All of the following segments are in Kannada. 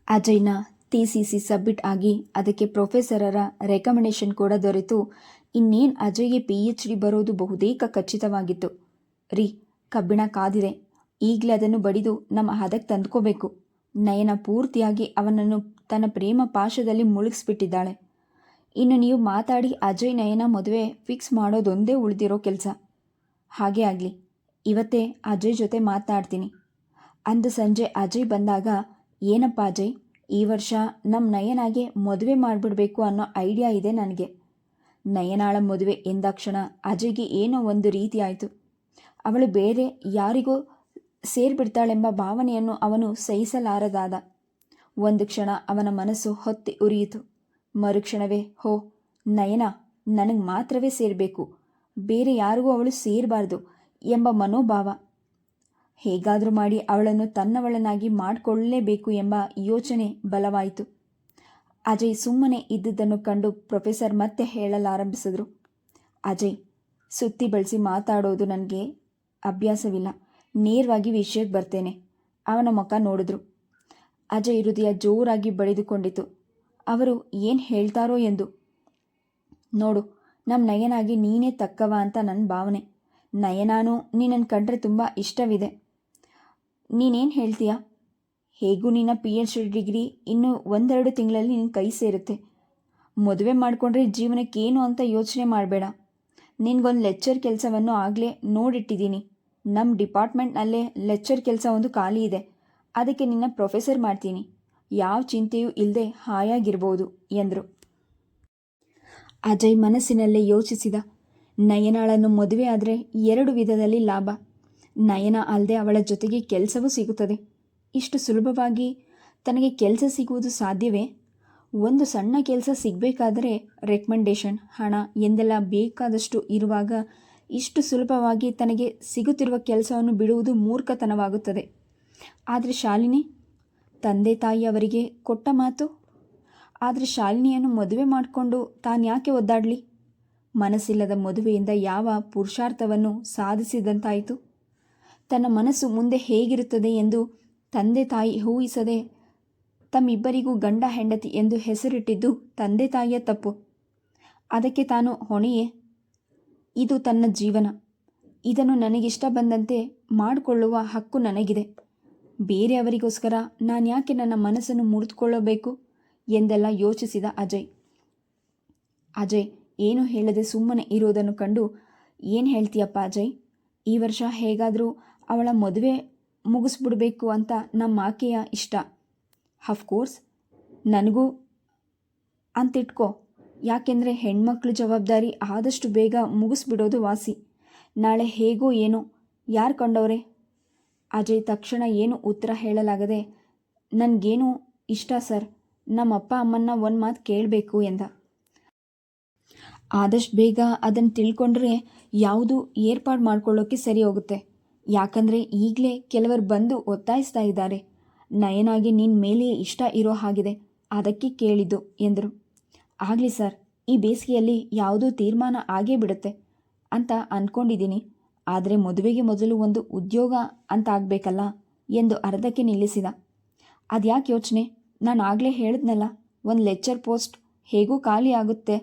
ಅಜಯ್ನ TCC ಸಬ್ಮಿಟ್ ಆಗಿ ಅದಕ್ಕೆ ಪ್ರೊಫೆಸರರ ರೆಕಮೆಂಡೇಶನ್ ಕೂಡ ದೊರೆತು ಇನ್ನೇನು ಅಜಯ್ಗೆ PhD ಬರೋದು ಬಹುತೇಕ ಖಚಿತವಾಗಿತ್ತು. ಕಬ್ಬಿಣ ಕಾದಿದೆ, ಈಗಲೇ ಅದನ್ನು ಬಡಿದು ನಮ್ಮ ಹದಕ್ಕೆ ತಂದ್ಕೋಬೇಕು. ನಯನ ಪೂರ್ತಿಯಾಗಿ ಅವನನ್ನು ತನ್ನ ಪ್ರೇಮ ಪಾಶದಲ್ಲಿ ಮುಳುಗಿಸ್ಬಿಟ್ಟಿದ್ದಾಳೆ. ಇನ್ನು ನೀವು ಮಾತಾಡಿ ಅಜಯ್ ನಯನ ಮದುವೆ ಫಿಕ್ಸ್ ಮಾಡೋದೊಂದೇ ಉಳಿದಿರೋ ಕೆಲಸ. ಹಾಗೇ ಆಗಲಿ, ಇವತ್ತೇ ಅಜಯ್ ಜೊತೆ ಮಾತನಾಡ್ತೀನಿ. ಅಂದು ಸಂಜೆ ಅಜಯ್ ಬಂದಾಗ, ಏನಪ್ಪ ಅಜಯ್, ಈ ವರ್ಷ ನಮ್ಮ ನಯನಾಗೆ ಮದುವೆ ಮಾಡಿಬಿಡ್ಬೇಕು ಅನ್ನೋ ಐಡಿಯಾ ಇದೆ ನನಗೆ. ನಯನಾಳ ಮದುವೆ ಎಂದಾಕ್ಷಣ ಅಜಯ್ಗೆ ಏನೋ ಒಂದು ರೀತಿ ಆಯಿತು. ಅವಳು ಬೇರೆ ಯಾರಿಗೋ ಸೇರಿಬಿಡ್ತಾಳೆಂಬ ಭಾವನೆಯನ್ನು ಅವನು ಸಹಿಸಲಾರದಾದ. ಒಂದು ಕ್ಷಣ ಅವನ ಮನಸ್ಸು ಹೊತ್ತಿ ಉರಿಯಿತು. ಮರುಕ್ಷಣವೇ, ಹೋ ನಯನ ನನಗೆ ಮಾತ್ರವೇ ಸೇರಬೇಕು, ಬೇರೆ ಯಾರಿಗೂ ಅವಳು ಸೇರಬಾರ್ದು ಎಂಬ ಮನೋಭಾವ. ಹೇಗಾದರೂ ಮಾಡಿ ಅವಳನ್ನು ತನ್ನವಳನ್ನಾಗಿ ಮಾಡಿಕೊಳ್ಳಲೇಬೇಕು ಎಂಬ ಯೋಚನೆ ಬಲವಾಯಿತು. ಅಜಯ್ ಸುಮ್ಮನೆ ಇದ್ದುದನ್ನು ಕಂಡು ಪ್ರೊಫೆಸರ್ ಮತ್ತೆ ಹೇಳಲಾರಂಭಿಸಿದ್ರು. ಅಜಯ್, ಸುತ್ತಿ ಬಳಸಿ ಮಾತಾಡೋದು ನನಗೆ ಅಭ್ಯಾಸವಿಲ್ಲ, ನೇರವಾಗಿ ವಿಷಯಕ್ಕೆ ಬರ್ತೇನೆ. ಅವನ ಮುಖ ನೋಡಿದ್ರು. ಅಜಯ್ ಹೃದಯ ಜೋರಾಗಿ ಬಡಿದುಕೊಂಡಿತು. ಅವರು ಏನು ಹೇಳ್ತಾರೋ ಎಂದು. ನೋಡು, ನಮ್ಮ ನಯನಾಗಿ ನೀನೇ ತಕ್ಕವ ಅಂತ ನನ್ನ ಭಾವನೆ. ನಯನಾನು ನಿನ್ನನ್ನು ಕಂಡ್ರೆ ತುಂಬ ಇಷ್ಟವಿದೆ. ನೀನೇನು ಹೇಳ್ತೀಯಾ? ಹೇಗೂ ನಿನ್ನ PhD ಡಿಗ್ರಿ ಇನ್ನೂ 1-2 ತಿಂಗಳಲ್ಲಿ ನಿನ್ನ ಕೈ ಸೇರುತ್ತೆ. ಮದುವೆ ಮಾಡಿಕೊಂಡ್ರೆ ಜೀವನಕ್ಕೇನು ಅಂತ ಯೋಚನೆ ಮಾಡಬೇಡ. ನಿನಗೊಂದು ಲೆಕ್ಚರ್ ಕೆಲಸವನ್ನು ಆಗಲೇ ನೋಡಿಟ್ಟಿದ್ದೀನಿ. ನಮ್ಮ ಡಿಪಾರ್ಟ್ಮೆಂಟ್ನಲ್ಲೇ ಲೆಕ್ಚರ್ ಕೆಲಸ ಒಂದು ಖಾಲಿ ಇದೆ. ಅದಕ್ಕೆ ನಿನ್ನ ಪ್ರೊಫೆಸರ್ ಮಾಡ್ತೀನಿ. ಯಾವ ಚಿಂತೆಯೂ ಇಲ್ಲದೆ ಹಾಯಾಗಿರ್ಬೋದು ಎಂದರು. ಅಜಯ್ ಮನಸ್ಸಿನಲ್ಲೇ ಯೋಚಿಸಿದ. ನಯನಾಳನ್ನು ಮದುವೆ ಆದರೆ 2 ವಿಧದಲ್ಲಿ ಲಾಭ. ನಯನ ಅಲ್ಲದೆ ಅವಳ ಜೊತೆಗೆ ಕೆಲಸವೂ ಸಿಗುತ್ತದೆ. ಇಷ್ಟು ಸುಲಭವಾಗಿ ತನಗೆ ಕೆಲಸ ಸಿಗುವುದು ಸಾಧ್ಯವೇ? ಒಂದು ಸಣ್ಣ ಕೆಲಸ ಸಿಗಬೇಕಾದರೆ ರೆಕಮೆಂಡೇಶನ್, ಹಣ ಎಂದೆಲ್ಲ ಬೇಕಾದಷ್ಟು ಇರುವಾಗ ಇಷ್ಟು ಸುಲಭವಾಗಿ ತನಗೆ ಸಿಗುತ್ತಿರುವ ಕೆಲಸವನ್ನು ಬಿಡುವುದು ಮೂರ್ಖತನವಾಗುತ್ತದೆ. ಆದರೆ ಶಾಲಿನಿ, ತಂದೆ ತಾಯಿ ಅವರಿಗೆ ಕೊಟ್ಟ ಮಾತು. ಆದರೆ ಶಾಲಿನಿಯನ್ನು ಮದುವೆ ಮಾಡಿಕೊಂಡು ತಾನು ಯಾಕೆ ಒದ್ದಾಡಲಿ? ಮನಸ್ಸಿಲ್ಲದ ಮದುವೆಯಿಂದ ಯಾವ ಪುರುಷಾರ್ಥವನ್ನು ಸಾಧಿಸಿದಂತಾಯಿತು? ತನ್ನ ಮನಸ್ಸು ಮುಂದೆ ಹೇಗಿರುತ್ತದೆ ಎಂದು ತಂದೆ ತಾಯಿ ಊಹಿಸದೆ ತಮ್ಮಿಬ್ಬರಿಗೂ ಗಂಡ ಹೆಂಡತಿ ಎಂದು ಹೆಸರಿಟ್ಟಿದ್ದು ತಂದೆ ತಾಯಿಯ ತಪ್ಪು. ಅದಕ್ಕೆ ತಾನು ಹೊಣೆಯೇ? ಇದು ತನ್ನ ಜೀವನ. ಇದನ್ನು ನನಗಿಷ್ಟ ಬಂದಂತೆ ಮಾಡಿಕೊಳ್ಳುವ ಹಕ್ಕು ನನಗಿದೆ. ಬೇರೆಯವರಿಗೋಸ್ಕರ ನಾನು ಯಾಕೆ ನನ್ನ ಮನಸ್ಸನ್ನು ಮುರಿದುಕೊಳ್ಳಬೇಕು ಎಂದೆಲ್ಲ ಯೋಚಿಸಿದ ಅಜಯ್. ಅಜಯ್ ಏನು ಹೇಳದೆ ಸುಮ್ಮನೆ ಇರುವುದನ್ನು ಕಂಡು, ಏನು ಹೇಳ್ತೀಯಪ್ಪ ಅಜಯ್? ಈ ವರ್ಷ ಹೇಗಾದರೂ ಅವಳ ಮದುವೆ ಮುಗಿಸ್ಬಿಡ್ಬೇಕು ಅಂತ ನಮ್ಮ ಆಕೆಯ ಇಷ್ಟ. ಅಫ್ಕೋರ್ಸ್ ನನಗೂ ಅಂತಿಟ್ಕೋ. ಯಾಕೆಂದರೆ ಹೆಣ್ಮಕ್ಳು ಜವಾಬ್ದಾರಿ ಆದಷ್ಟು ಬೇಗ ಮುಗಿಸ್ಬಿಡೋದು ವಾಸಿ. ನಾಳೆ ಹೇಗೋ ಏನೋ, ಯಾರು ಕಂಡವ್ರೆ? ಅಜಯ್ ತಕ್ಷಣ ಏನು ಉತ್ತರ ಹೇಳಲಾಗದೆ, ನನಗೇನು ಇಷ್ಟ ಸರ್, ನಮ್ಮ ಅಪ್ಪ ಅಮ್ಮನ್ನ ಒಂದು ಮಾತು ಕೇಳಬೇಕು ಎಂದ. ಆದಷ್ಟು ಬೇಗ ಅದನ್ನು ತಿಳ್ಕೊಂಡ್ರೆ ಯಾವುದು ಏರ್ಪಾಡು ಮಾಡ್ಕೊಳ್ಳೋಕ್ಕೆ ಸರಿ ಹೋಗುತ್ತೆ. ಯಾಕಂದರೆ ಈಗಲೇ ಕೆಲವರು ಬಂದು ಒತ್ತಾಯಿಸ್ತಾ ಇದ್ದಾರೆ. ನಯನಾಗಿ ನಿನ್ನ ಮೇಲೆ ಇಷ್ಟ ಇರೋ ಹಾಗಿದೆ, ಅದಕ್ಕೆ ಕೇಳಿದ್ದು ಎಂದರು. ಆಗಲಿ ಸರ್, ಈ ಬೇಸಿಗೆಯಲ್ಲಿ ಯಾವುದೂ ತೀರ್ಮಾನ ಆಗೇ ಬಿಡುತ್ತೆ ಅಂತ ಅಂದ್ಕೊಂಡಿದ್ದೀನಿ. ಆದರೆ ಮದುವೆಗೆ ಮೊದಲು ಒಂದು ಉದ್ಯೋಗ ಅಂತ ಆಗಬೇಕಲ್ಲ ಎಂದು ಅರ್ಧಕ್ಕೆ ನಿಲ್ಲಿಸಿದ. ಅದ್ಯಾಕೆ ಯೋಚನೆ? ನಾನು ಆಗಲೇ ಹೇಳಿದ್ನಲ್ಲ, ಒಂದು ಲೆಕ್ಚರ್ ಪೋಸ್ಟ್ ಹೇಗೂ ಖಾಲಿ ಆಗುತ್ತೆ.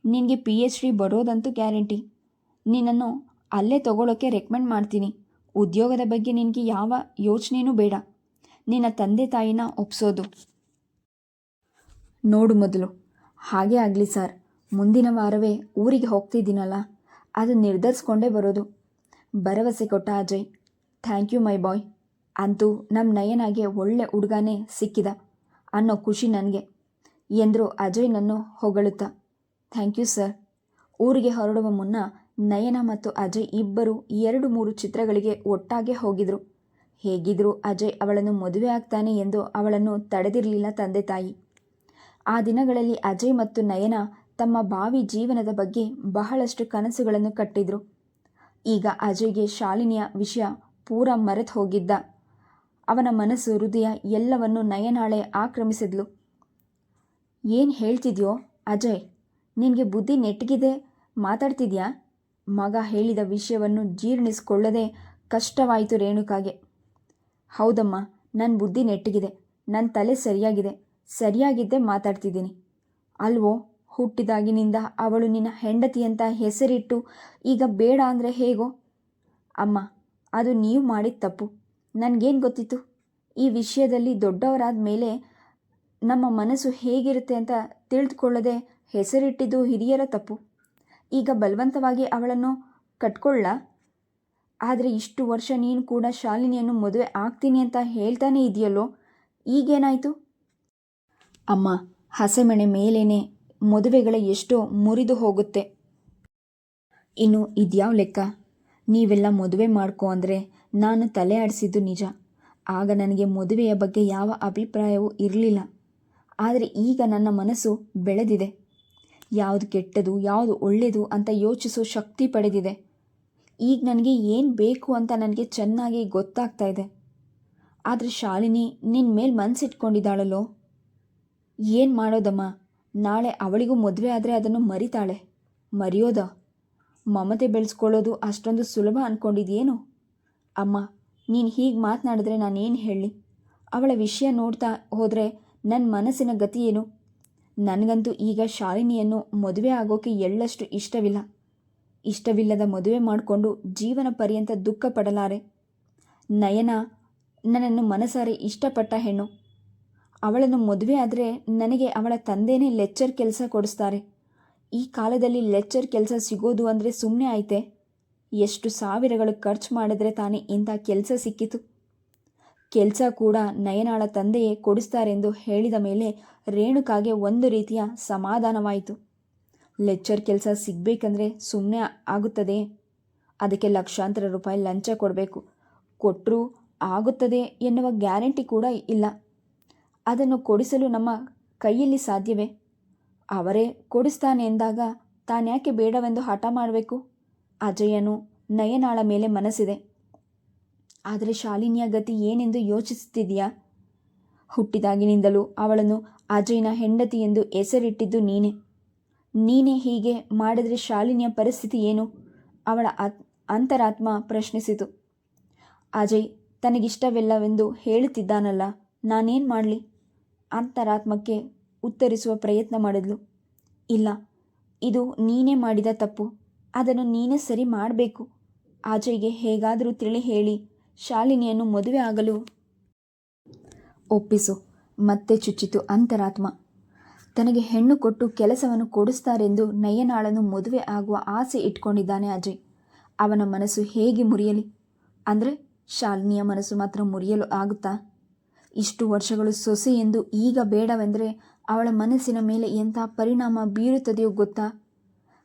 ನಿನಗೆ PhD ಬರೋದಂತೂ ಗ್ಯಾರಂಟಿ. ನಿನ್ನನ್ನು ಅಲ್ಲೇ ತಗೊಳ್ಳೋಕ್ಕೆ ರೆಕಮೆಂಡ್ ಮಾಡ್ತೀನಿ. ಉದ್ಯೋಗದ ಬಗ್ಗೆ ನಿನಗೆ ಯಾವ ಯೋಚನೆಯೂ ಬೇಡ. ನಿನ್ನ ತಂದೆ ತಾಯಿನ ಒಪ್ಸೋದು ನೋಡು ಮೊದಲು. ಹಾಗೇ ಆಗಲಿ ಸರ್, ಮುಂದಿನ ವಾರವೇ ಊರಿಗೆ ಹೋಗ್ತಿದ್ದೀನಲ್ಲ, ಅದು ನಿರ್ಧರಿಸ್ಕೊಂಡೇ ಬರೋದು. ಭರವಸೆ ಕೊಟ್ಟ ಅಜಯ್. ಥ್ಯಾಂಕ್ ಯು ಮೈ ಬಾಯ್. ಅಂತೂ ನಮ್ಮ ನಯನಾಗೆ ಒಳ್ಳೆ ಹುಡುಗನೇ ಸಿಕ್ಕಿದ ಅನ್ನೋ ಖುಷಿ ನನಗೆ ಎಂದರು ಅಜಯ್ನನ್ನು ಹೊಗಳುತ್ತಾ. Thank you sir. ಊರಿಗೆ ಹೊರಡುವ ಮುನ್ನ ನಯನ ಮತ್ತು ಅಜಯ್ ಇಬ್ಬರು 2-3 ಚಿತ್ರಗಳಿಗೆ ಒಟ್ಟಾಗೆ ಹೋಗಿದ್ರು. ಹೇಗಿದ್ರೂ ಅಜಯ್ ಅವಳನ್ನು ಮದುವೆ ಆಗ್ತಾನೆ ಎಂದು ಅವಳನ್ನು ತಡೆದಿರಲಿಲ್ಲ ತಂದೆ ತಾಯಿ. ಆ ದಿನಗಳಲ್ಲಿ ಅಜಯ್ ಮತ್ತು ನಯನ ತಮ್ಮ ಭಾವಿ ಜೀವನದ ಬಗ್ಗೆ ಬಹಳಷ್ಟು ಕನಸುಗಳನ್ನು ಕಟ್ಟಿದ್ರು. ಈಗ ಅಜಯ್ಗೆ ಶಾಲಿನಿಯ ವಿಷಯ ಪೂರ ಮರೆತು ಹೋಗಿದ್ದ. ಅವನ ಮನಸ್ಸು ಹೃದಯ ಎಲ್ಲವನ್ನು ನಯನಾಳೆ ಆಕ್ರಮಿಸಿದ್ಲು. ಏನು ಹೇಳ್ತಿದ್ಯೋ ಅಜಯ್? ನಿನಗೆ ಬುದ್ಧಿ ನೆಟ್ಟಗಿದೆ ಮಾತಾಡ್ತಿದ್ಯಾ? ಮಗ ಹೇಳಿದ ವಿಷಯವನ್ನು ಜೀರ್ಣಿಸಿಕೊಳ್ಳದೆ ಕಷ್ಟವಾಯಿತು ರೇಣುಕಾಗೆ. ಹೌದಮ್ಮ, ನನ್ನ ಬುದ್ಧಿ ನೆಟ್ಟಗಿದೆ. ನನ್ನ ತಲೆ ಸರಿಯಾಗಿದ್ದೇ ಮಾತಾಡ್ತಿದ್ದೀನಿ ಅಲ್ವೋ. ಹುಟ್ಟಿದಾಗಿನಿಂದ ಅವಳು ನಿನ್ನ ಹೆಂಡತಿ ಅಂತ ಹೆಸರಿಟ್ಟು ಈಗ ಬೇಡ ಅಂದರೆ ಹೇಗೋ? ಅಮ್ಮ, ಅದು ನೀವು ಮಾಡಿದ ತಪ್ಪು. ನನಗೇನು ಗೊತ್ತಿತ್ತು? ಈ ವಿಷಯದಲ್ಲಿ ದೊಡ್ಡವರಾದ ಮೇಲೆ ನಮ್ಮ ಮನಸ್ಸು ಹೇಗಿರುತ್ತೆ ಅಂತ ತಿಳಿದುಕೊಳ್ಳದೆ ಹೆಸರಿಟ್ಟಿದ್ದು ಹಿರಿಯರ ತಪ್ಪು. ಈಗ ಬಲವಂತವಾಗಿ ಅವಳನ್ನು ಕಟ್ಕೊಳ್ಳ. ಆದರೆ ಇಷ್ಟು ವರ್ಷ ನೀನು ಕೂಡ ಶಾಲಿನಿಯನ್ನು ಮದುವೆ ಆಗ್ತೀನಿ ಅಂತ ಹೇಳ್ತಾನೇ ಇದೆಯಲ್ಲೋ, ಈಗೇನಾಯಿತು? ಅಮ್ಮ, ಹಸೆಮಣೆ ಮೇಲೇನೆ ಮದುವೆಗಳ ಎಷ್ಟೋ ಮುರಿದು ಹೋಗುತ್ತೆ. ಇನ್ನು ಇದ್ಯಾವ ಲೆಕ್ಕ? ನೀವೆಲ್ಲ ಮದುವೆ ಮಾಡ್ಕೊ ಅಂದರೆ ನಾನು ತಲೆ ಆಡಿಸಿದ್ದು ನಿಜ. ಆಗ ನನಗೆ ಮದುವೆಯ ಬಗ್ಗೆ ಯಾವ ಅಭಿಪ್ರಾಯವೂ ಇರಲಿಲ್ಲ. ಆದರೆ ಈಗ ನನ್ನ ಮನಸ್ಸು ಬೆಳೆದಿದೆ. ಯಾವುದು ಕೆಟ್ಟದು ಯಾವುದು ಒಳ್ಳೆಯದು ಅಂತ ಯೋಚಿಸೋ ಶಕ್ತಿ ಪಡೆದಿದೆ. ಈಗ ನನಗೆ ಏನು ಬೇಕು ಅಂತ ನನಗೆ ಚೆನ್ನಾಗಿ ಗೊತ್ತಾಗ್ತಾ ಇದೆ. ಆದರೆ ಶಾಲಿನಿ ನಿನ್ನ ಮೇಲೆ ಮನಸ್ಸಿಟ್ಕೊಂಡಿದ್ದಾಳಲ್ಲೋ, ಏನು ಮಾಡೋದಮ್ಮ? ನಾಳೆ ಅವಳಿಗೂ ಮದುವೆ ಆದರೆ ಅದನ್ನು ಮರಿತಾಳೆ. ಮರೆಯೋದಾ? ಮಮತೆ ಬೆಳೆಸ್ಕೊಳ್ಳೋದು ಅಷ್ಟೊಂದು ಸುಲಭ ಅಂದ್ಕೊಂಡಿದ್ಯೇನು? ಅಮ್ಮ, ನೀನು ಹೀಗೆ ಮಾತನಾಡಿದ್ರೆ ನಾನೇನು ಹೇಳಲಿ? ಅವಳ ವಿಷಯ ನೋಡ್ತಾ ಹೋದರೆ ನನ್ನ ಮನಸ್ಸಿನ ಗತಿ ಏನು? ನನಗಂತೂ ಈಗ ಶಾಲಿನಿಯನ್ನು ಮದುವೆ ಆಗೋಕೆ ಎಳ್ಳಷ್ಟು ಇಷ್ಟವಿಲ್ಲದ ಮದುವೆ ಮಾಡಿಕೊಂಡು ಜೀವನ ಪರ್ಯಂತ ದುಃಖ ಪಡಲಾರೆ. ನಯನ ನನ್ನನ್ನು ಮನಸಾರೆ ಇಷ್ಟಪಟ್ಟ ಹೆಣ್ಣು. ಅವಳನ್ನು ಮದುವೆ ಆದರೆ ನನಗೆ ಅವಳ ತಂದೆಯೇ ಲೆಕ್ಚರ್ ಕೆಲಸ ಕೊಡಿಸ್ತಾರೆ. ಈ ಕಾಲದಲ್ಲಿ ಲೆಕ್ಚರ್ ಕೆಲಸ ಸಿಗೋದು ಅಂದರೆ ಸುಮ್ಮನೆ ಆಯ್ತೆ? ಎಷ್ಟು ಸಾವಿರಗಳು ಖರ್ಚು ಮಾಡಿದ್ರೆ ತಾನೇ ಇಂಥ ಕೆಲಸ ಸಿಕ್ಕಿತು. ಕೆಲಸ ಕೂಡ ನಯನಾಳ ತಂದೆಯೇ ಕೊಡಿಸ್ತಾರೆಂದು ಹೇಳಿದ ಮೇಲೆ ರೇಣುಕಾಗೆ ಒಂದು ರೀತಿಯ ಸಮಾಧಾನವಾಯಿತು. ಲೆಕ್ಚರ್ ಕೆಲಸ ಸಿಗಬೇಕಂದ್ರೆ ಸುಮ್ಮನೆ ಆಗುತ್ತದೆ? ಅದಕ್ಕೆ ಲಕ್ಷಾಂತರ ರೂಪಾಯಿ ಲಂಚ ಕೊಡಬೇಕು. ಕೊಟ್ಟರೂ ಆಗುತ್ತದೆ ಎನ್ನುವ ಗ್ಯಾರಂಟಿ ಕೂಡ ಇಲ್ಲ. ಅದನ್ನು ಕೊಡಿಸಲು ನಮ್ಮ ಕೈಯಲ್ಲಿ ಸಾಧ್ಯವೇ? ಅವರೇ ಕೊಡಿಸ್ತಾನೆ ಎಂದಾಗ ತಾನ್ಯಾಕೆ ಬೇಡವೆಂದು ಹಠ ಮಾಡಬೇಕು? ಅಜಯನು ನಯನಾಳ ಮೇಲೆ ಮನಸ್ಸಿದೆ. ಆದರೆ ಶಾಲಿನಿಯ ಗತಿ ಏನೆಂದು ಯೋಚಿಸುತ್ತಿದೆಯಾ? ಹುಟ್ಟಿದಾಗಿನಿಂದಲೂ ಅವಳನ್ನು ಅಜಯ್ನ ಹೆಂಡತಿ ಎಂದು ಹೆಸರಿಟ್ಟಿದ್ದು ನೀನೇ ಹೀಗೆ ಮಾಡಿದರೆ ಶಾಲಿನಿಯ ಪರಿಸ್ಥಿತಿ ಏನು? ಅವಳ ಅಂತರಾತ್ಮ ಪ್ರಶ್ನಿಸಿತು. ಅಜಯ್ ತನಗಿಷ್ಟವಿಲ್ಲವೆಂದು ಹೇಳುತ್ತಿದ್ದಾನಲ್ಲ, ನಾನೇನು ಮಾಡಲಿ? ಅಂತರಾತ್ಮಕ್ಕೆ ಉತ್ತರಿಸುವ ಪ್ರಯತ್ನ ಮಾಡಿದ್ಲು. ಇಲ್ಲ, ಇದು ನೀನೇ ಮಾಡಿದ ತಪ್ಪು. ಅದನ್ನು ನೀನೇ ಸರಿ ಮಾಡಬೇಕು. ಅಜಯ್ಗೆ ಹೇಗಾದರೂ ತಿಳಿ ಹೇಳಿ ಶಾಲಿನಿಯನ್ನು ಮದುವೆ ಆಗಲು ಒಪ್ಪಿಸು. ಮತ್ತೆ ಚುಚ್ಚಿತು ಅಂತರಾತ್ಮ. ತನಗೆ ಹೆಣ್ಣು ಕೊಟ್ಟು ಕೆಲಸವನ್ನು ಕೊಡಿಸ್ತಾರೆಂದು ನಯನಾಳನ್ನು ಮದುವೆ ಆಗುವ ಆಸೆ ಇಟ್ಕೊಂಡಿದ್ದಾನೆ ಅಜಯ್. ಅವನ ಮನಸ್ಸು ಹೇಗೆ ಮುರಿಯಲಿ? ಅಂದರೆ ಶಾಲಿನಿಯ ಮನಸ್ಸು ಮಾತ್ರ ಮುರಿಯಲು ಆಗುತ್ತಾ? ಇಷ್ಟು ವರ್ಷಗಳು ಸೊಸೆ ಎಂದು ಈಗ ಬೇಡವೆಂದರೆ ಅವಳ ಮನಸ್ಸಿನ ಮೇಲೆ ಎಂಥ ಪರಿಣಾಮ ಬೀರುತ್ತದೆಯೋ ಗೊತ್ತಾ?